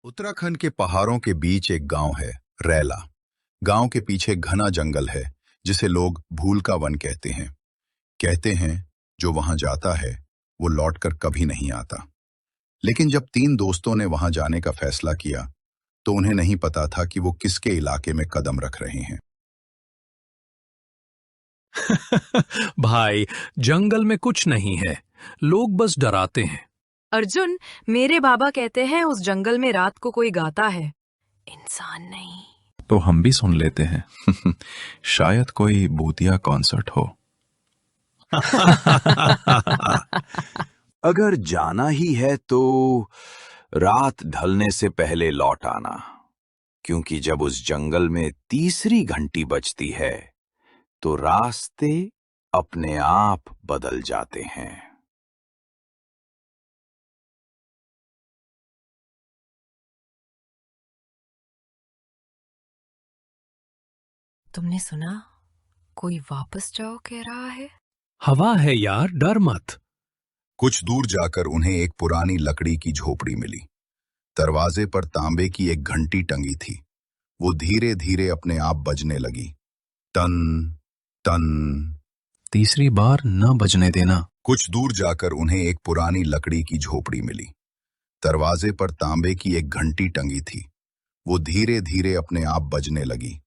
उत्तराखंड के पहाड़ों के बीच एक गांव है, रैला। गांव के पीछे घना जंगल है, जिसे लोग भूल का वन कहते हैं। कहते हैं जो वहां जाता है वो लौटकर कभी नहीं आता। लेकिन जब तीन दोस्तों ने वहां जाने का फैसला किया तो उन्हें नहीं पता था कि वो किसके इलाके में कदम रख रहे हैं। भाई, जंगल में कुछ नहीं है, लोग बस डराते हैं। अर्जुन, मेरे बाबा कहते हैं उस जंगल में रात को कोई गाता है, इंसान नहीं। तो हम भी सुन लेते हैं। शायद कोई भूतिया कॉन्सर्ट हो। अगर जाना ही है तो रात ढलने से पहले लौट आना, क्योंकि जब उस जंगल में तीसरी घंटी बजती है तो रास्ते अपने आप बदल जाते हैं। तुमने सुना? कोई वापस जाओ कह रहा है। हवा है यार, डर मत। कुछ दूर जाकर उन्हें एक पुरानी लकड़ी की झोपड़ी मिली। दरवाजे पर तांबे की एक घंटी टंगी थी। वो धीरे धीरे अपने आप बजने लगी। टन टन। तीसरी बार न बजने देना। कुछ दूर जाकर उन्हें एक पुरानी लकड़ी की झोपड़ी मिली। दरवाजे पर तांबे की एक घंटी टंगी थी। वो धीरे धीरे अपने आप बजने लगी।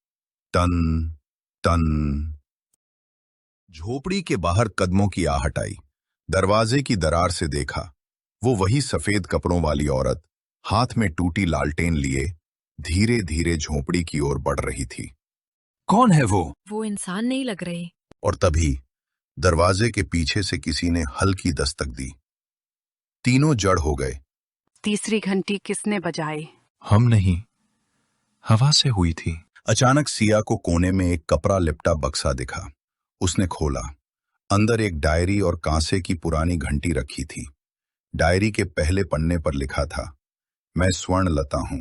टन टन। झोपड़ी के बाहर कदमों की आहट आई। दरवाजे की दरार से देखा, वो वही सफेद कपड़ों वाली औरत हाथ में टूटी लालटेन लिए धीरे धीरे झोपड़ी की ओर बढ़ रही थी। कौन है वो? वो इंसान नहीं लग रहे। और तभी दरवाजे के पीछे से किसी ने हल्की दस्तक दी। तीनों जड़ हो गए। तीसरी घंटी किसने बजाई? हम नहीं, हवा से हुई थी। अचानक सिया को कोने में एक कपड़ा लिपटा बक्सा दिखा। उसने खोला। अंदर एक डायरी और कांसे की पुरानी घंटी रखी थी। डायरी के पहले पन्ने पर लिखा था, मैं स्वर्णलता हूं,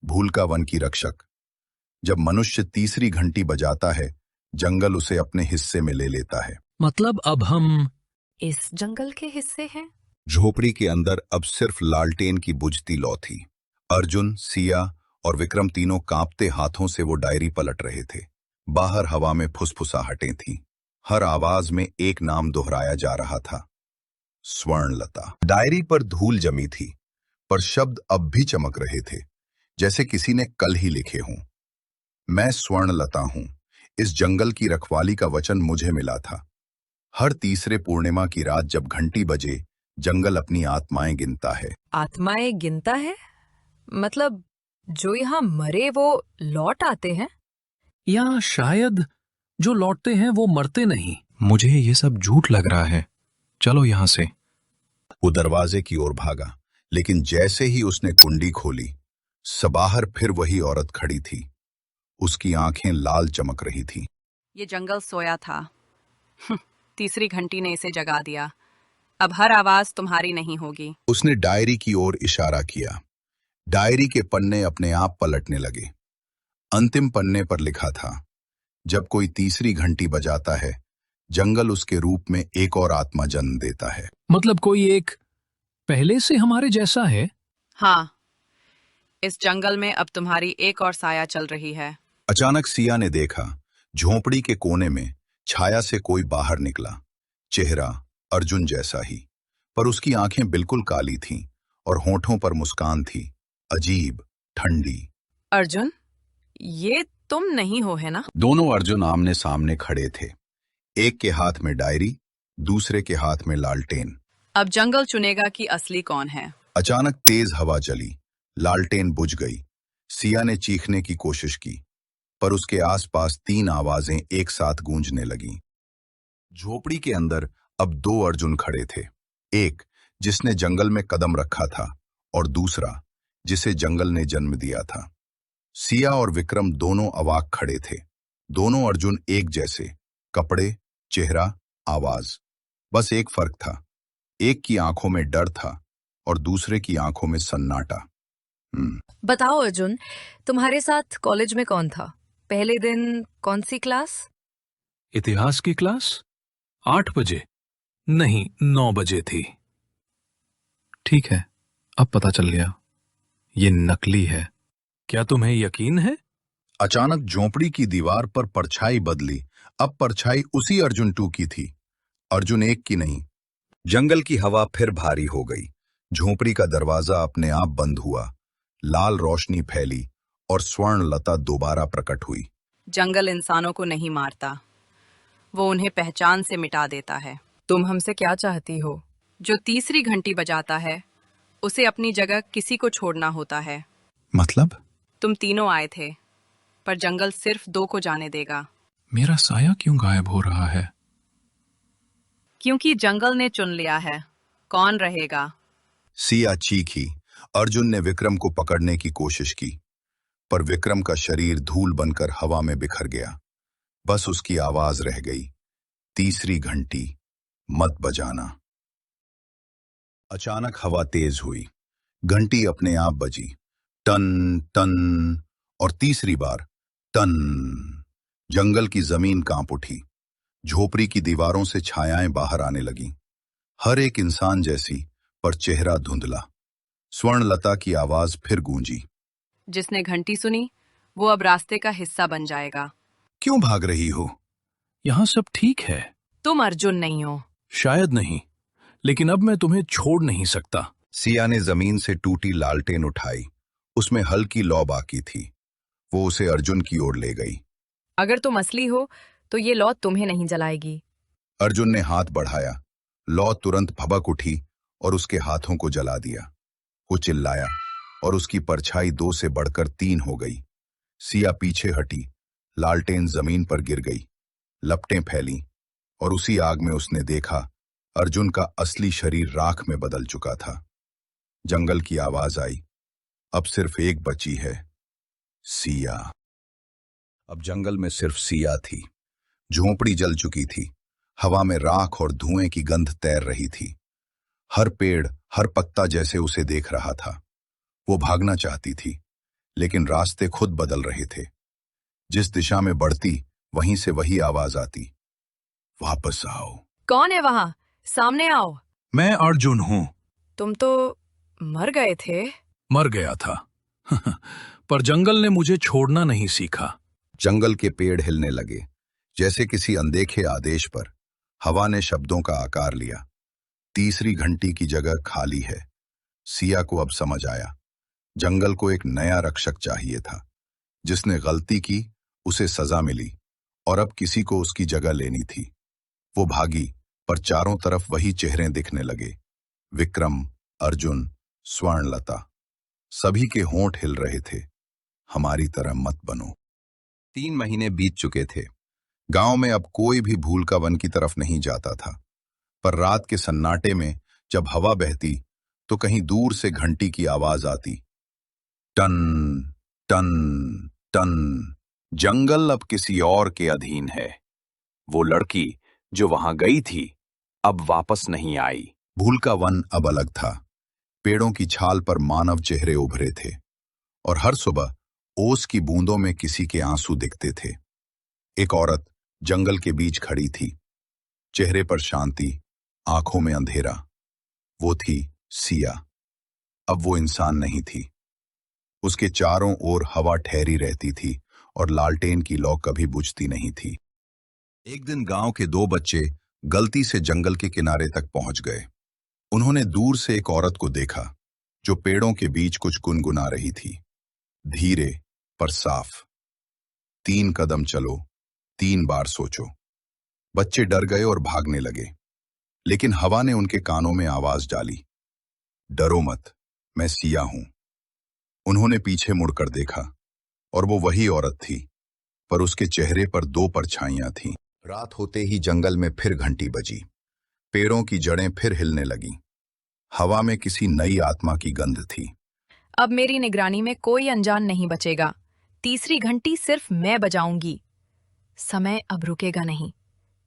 भूल का वन की रक्षक। जब मनुष्य तीसरी घंटी बजाता है, जंगल उसे अपने हिस्से में ले लेता है। मतलब अब हम इस जंगल के हिस्से हैं? झोपड़ी के अंदर अब सिर्फ लालटेन की बुझती लौ थी। अर्जुन, सिया और विक्रम तीनों कांपते हाथों से वो डायरी पलट रहे थे। बाहर हवा में फुसफुसाहटें थीं। हर आवाज में एक नाम दोहराया जा रहा था, स्वर्णलता। डायरी पर धूल जमी थी, पर शब्द अब भी चमक रहे थे, जैसे किसी ने कल ही लिखे हों। मैं स्वर्णलता हूं, इस जंगल की रखवाली का वचन मुझे मिला था। हर तीसरे पूर्णिमा की रात जब घंटी बजे, जंगल अपनी आत्माएं गिनता है। आत्माएं गिनता है? मतलब जो यहाँ मरे वो लौट आते हैं? या शायद जो लौटते हैं वो मरते नहीं। मुझे ये सब झूठ लग रहा है, चलो यहां से। वो दरवाजे की ओर भागा, लेकिन जैसे ही उसने कुंडी खोली, बाहर फिर वही औरत खड़ी थी। उसकी आंखें लाल चमक रही थी। ये जंगल सोया था। तीसरी घंटी ने इसे जगा दिया। अब हर आवाज तुम्हारी नहीं होगी। उसने डायरी की ओर इशारा किया। डायरी के पन्ने अपने आप पलटने लगे। अंतिम पन्ने पर लिखा था, जब कोई तीसरी घंटी बजाता है, जंगल उसके रूप में एक और आत्मा जन्म देता है। मतलब कोई एक पहले से हमारे जैसा है? हाँ, इस जंगल में अब तुम्हारी एक और साया चल रही है। अचानक सिया ने देखा, झोंपड़ी के कोने में छाया से कोई बाहर निकला। चेहरा अर्जुन जैसा ही, पर उसकी आंखें बिल्कुल काली थीं और होठों पर मुस्कान थी, अजीब, ठंडी। अर्जुन, ये तुम नहीं हो, है ना? दोनों अर्जुन आमने सामने खड़े थे। एक के हाथ में डायरी, दूसरे के हाथ में लालटेन। अब जंगल चुनेगा कि असली कौन है। अचानक तेज हवा चली, लालटेन बुझ गई। सिया ने चीखने की कोशिश की, पर उसके आसपास तीन आवाजें एक साथ गूंजने लगीं। झोपड़ी के अंदर अब दो अर्जुन खड़े थे, एक जिसने जंगल में कदम रखा था और दूसरा जिसे जंगल ने जन्म दिया था। सिया और विक्रम दोनों अवाक खड़े थे। दोनों अर्जुन एक जैसे, कपड़े, चेहरा, आवाज। बस एक फर्क था, एक की आंखों में डर था और दूसरे की आंखों में सन्नाटा। बताओ अर्जुन, तुम्हारे साथ कॉलेज में कौन था? पहले दिन कौन सी क्लास? इतिहास की क्लास 8 बजे नहीं 9 बजे थी। ठीक है, अब पता चल गया। ये नकली है। क्या तुम्हें यकीन है? अचानक झोंपड़ी की दीवार पर परछाई बदली। अब परछाई उसी अर्जुन 2 की थी, अर्जुन 1 की नहीं। जंगल की हवा फिर भारी हो गई। झोंपड़ी का दरवाजा अपने आप बंद हुआ। लाल रोशनी फैली और स्वर्ण लता दोबारा प्रकट हुई। जंगल इंसानों को नहीं मारता, वो उन्हें पहचान से मिटा देता है। तुम हमसे क्या चाहती हो? जो तीसरी घंटी बजाता है उसे अपनी जगह किसी को छोड़ना होता है। मतलब? तुम तीनों आए थे, पर जंगल सिर्फ 2 को जाने देगा। मेरा साया क्यों गायब हो रहा है? क्योंकि जंगल ने चुन लिया है कौन रहेगा। सिया चीखी। अर्जुन ने विक्रम को पकड़ने की कोशिश की, पर विक्रम का शरीर धूल बनकर हवा में बिखर गया। बस उसकी आवाज रह गई, तीसरी घंटी मत बजाना। अचानक हवा तेज हुई। घंटी अपने आप बजी, टन टन, और तीसरी बार टन। जंगल की जमीन कांप उठी। झोपड़ी की दीवारों से छायाएं बाहर आने लगीं। हर एक इंसान जैसी, पर चेहरा धुंधला। स्वर्णलता की आवाज फिर गूंजी, जिसने घंटी सुनी वो अब रास्ते का हिस्सा बन जाएगा। क्यों भाग रही हो? यहां सब ठीक है। तुम अर्जुन नहीं हो। शायद नहीं, लेकिन अब मैं तुम्हें छोड़ नहीं सकता। सिया ने जमीन से टूटी लालटेन उठाई। उसमें हल्की लौ बाकी थी। वो उसे अर्जुन की ओर ले गई। अगर तुम असली हो तो ये लौ तुम्हें नहीं जलाएगी। अर्जुन ने हाथ बढ़ाया। लौ तुरंत भभक उठी और उसके हाथों को जला दिया। वो चिल्लाया और उसकी परछाई 2 से बढ़कर 3 हो गई। सिया पीछे हटी। लालटेन जमीन पर गिर गई। लपटें फैलीं और उसी आग में उसने देखा अर्जुन का असली शरीर राख में बदल चुका था। जंगल की आवाज आई, अब सिर्फ एक बची है, सिया। अब जंगल में सिर्फ सिया थी। झोंपड़ी जल चुकी थी। हवा में राख और धुएं की गंध तैर रही थी। हर पेड़, हर पत्ता जैसे उसे देख रहा था। वो भागना चाहती थी, लेकिन रास्ते खुद बदल रहे थे। जिस दिशा में बढ़ती, वहीं से वही आवाज आती, वापस आओ। कौन है वहां? सामने आओ। मैं अर्जुन हूं। तुम तो मर गए थे। मर गया था पर जंगल ने मुझे छोड़ना नहीं सीखा। जंगल के पेड़ हिलने लगे, जैसे किसी अनदेखे आदेश पर। हवा ने शब्दों का आकार लिया। तीसरी घंटी की जगह खाली है। सिया को अब समझ आया, जंगल को एक नया रक्षक चाहिए था। जिसने गलती की उसे सजा मिली, और अब किसी को उसकी जगह लेनी थी। वो भागी, पर चारों तरफ वही चेहरे दिखने लगे, विक्रम, अर्जुन, स्वर्णलता। सभी के होंठ हिल रहे थे, हमारी तरह मत बनो। 3 महीने बीत चुके थे। गांव में अब कोई भी भूल का वन की तरफ नहीं जाता था। पर रात के सन्नाटे में जब हवा बहती, तो कहीं दूर से घंटी की आवाज आती, टन टन टन। जंगल अब किसी और के अधीन है। वो लड़की जो वहां गई थी अब वापस नहीं आई। भूल का वन अब अलग था। पेड़ों की छाल पर मानव चेहरे उभरे थे, और हर सुबह ओस की बूंदों में किसी के आंसू दिखते थे। एक औरत जंगल के बीच खड़ी थी, चेहरे पर शांति, आंखों में अंधेरा। वो थी सिया। अब वो इंसान नहीं थी। उसके चारों ओर हवा ठहरी रहती थी, और लालटेन की लौ कभी बुझती नहीं थी। एक दिन गांव के 2 बच्चे गलती से जंगल के किनारे तक पहुंच गए। उन्होंने दूर से एक औरत को देखा, जो पेड़ों के बीच कुछ गुनगुना रही थी, धीरे पर साफ। 3 कदम चलो, 3 बार सोचो। बच्चे डर गए और भागने लगे, लेकिन हवा ने उनके कानों में आवाज डाली, डरो मत, मैं सिया हूं। उन्होंने पीछे मुड़कर देखा, और वो वही औरत थी, पर उसके चेहरे पर 2 परछाइयां थीं। रात होते ही जंगल में फिर घंटी बजी। पेड़ों की जड़ें फिर हिलने लगीं। हवा में किसी नई आत्मा की गंध थी। अब मेरी निगरानी में कोई अनजान नहीं बचेगा। तीसरी घंटी सिर्फ मैं बजाऊंगी। समय अब रुकेगा नहीं,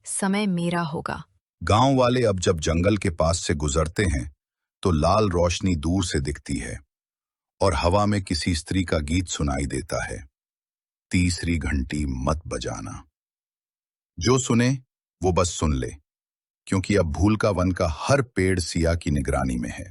समय मेरा होगा। गांव वाले अब जब जंगल के पास से गुजरते हैं, तो लाल रोशनी दूर से दिखती है, और हवा में किसी स्त्री का गीत सुनाई देता है, तीसरी घंटी मत बजाना। जो सुने वो बस सुन ले, क्योंकि अब भूल का वन का हर पेड़ सिया की निगरानी में है।